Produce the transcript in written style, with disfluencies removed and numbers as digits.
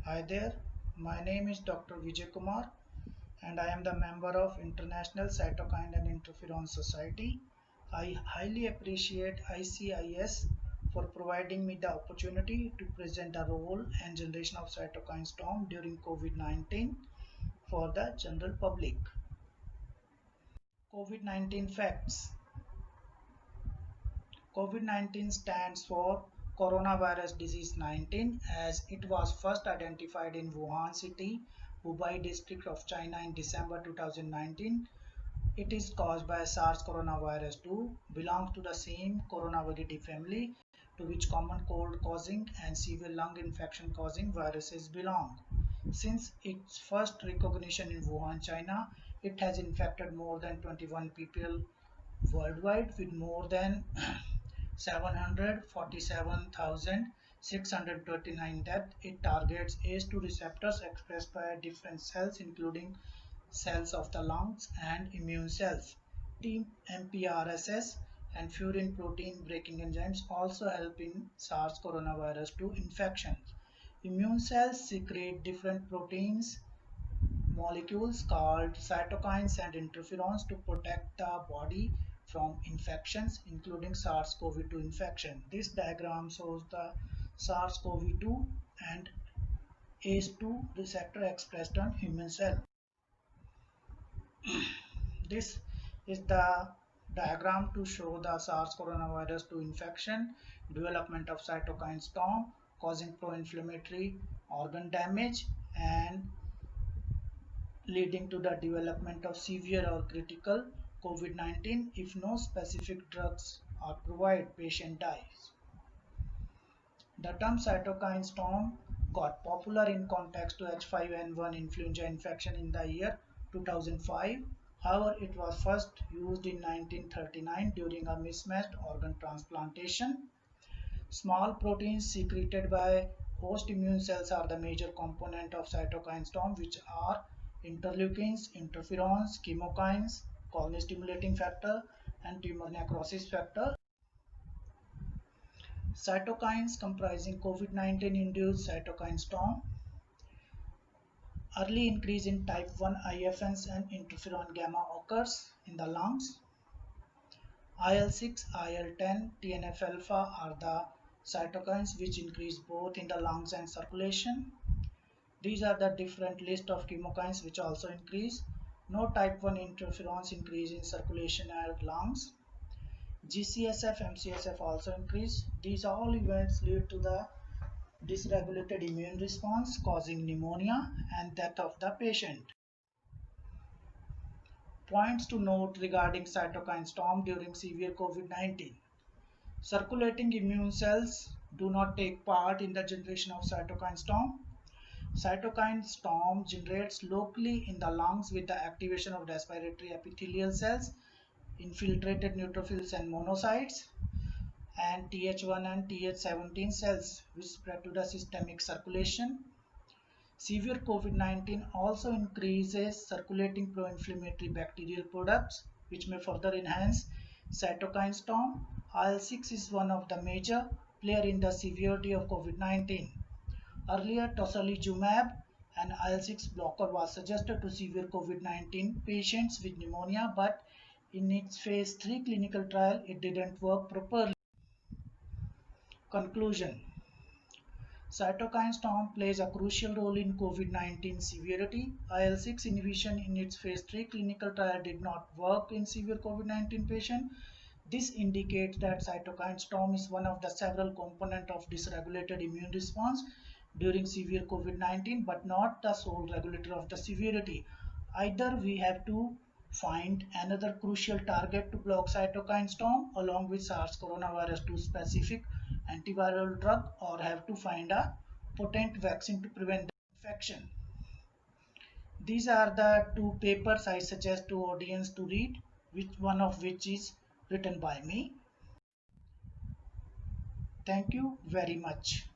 Hi there, my name is Dr. Vijay Kumar and I am the member of International Cytokine and Interferon Society. I highly appreciate ICIS for providing me the opportunity to present the role and generation of cytokine storm during COVID-19 for the general public. COVID-19 facts. COVID-19 stands for coronavirus disease 19 as it was first identified in Wuhan city, Hubei district of China in December 2019. It is caused by SARS coronavirus 2, belongs to the same coronavirus family to which common cold causing and severe lung infection causing viruses belong. Since its first recognition in Wuhan, China, it has infected more than 21 people worldwide with more than 747,629 deaths. It targets ACE2 receptors expressed by different cells including cells of the lungs and immune cells. TMPRSS and furin protein breaking enzymes also help in SARS coronavirus 2 infections. Immune cells secrete different proteins molecules called cytokines and interferons to protect the body from infections including SARS-CoV-2 infection. This diagram shows the SARS-CoV-2 and ACE2 receptor expressed on human cell. This is the diagram to show the SARS coronavirus 2 infection, development of cytokine storm causing pro-inflammatory organ damage and leading to the development of severe or critical COVID-19. If no specific drugs are provided, patient dies. The term cytokine storm got popular in context to H5N1 influenza infection in the year 2005. However, it was first used in 1939 during a mismatched organ transplantation. Small proteins secreted by host immune cells are the major component of cytokine storm, which are interleukins, interferons, chemokines, colony stimulating factor, and tumor necrosis factor. Cytokines comprising COVID-19 induced cytokine storm. Early increase in type 1 IFNs and interferon gamma occurs in the lungs. IL-6, IL-10, TNF-alpha are the cytokines which increase both in the lungs and circulation. These are the different list of chemokines which also increase. No type 1 interferons increase in circulation and lungs. GCSF, MCSF also increase. These all events lead to the dysregulated immune response causing pneumonia and death of the patient. Points to note regarding cytokine storm during severe COVID-19. Circulating immune cells do not take part in the generation of cytokine storm. Cytokine storm generates locally in the lungs with the activation of respiratory epithelial cells, infiltrated neutrophils and monocytes, and Th1 and Th17 cells which spread to the systemic circulation. Severe COVID-19 also increases circulating pro-inflammatory bacterial products which may further enhance cytokine storm. IL-6 is one of the major player in the severity of COVID-19. Earlier, tocilizumab, an IL-6 blocker, was suggested to severe COVID-19 patients with pneumonia, but in its phase 3 clinical trial, it didn't work properly. Conclusion. Cytokine storm plays a crucial role in COVID-19 severity. IL-6 inhibition in its phase 3 clinical trial did not work in severe COVID-19 patient. This indicates that cytokine storm is one of the several components of dysregulated immune response during severe COVID-19, but not the sole regulator of the severity. Either we have to find another crucial target to block cytokine storm along with SARS coronavirus 2 specific antiviral drug, or have to find a potent vaccine to prevent the infection. These are the two papers I suggest to audience to read, one of which is written by me. Thank you very much.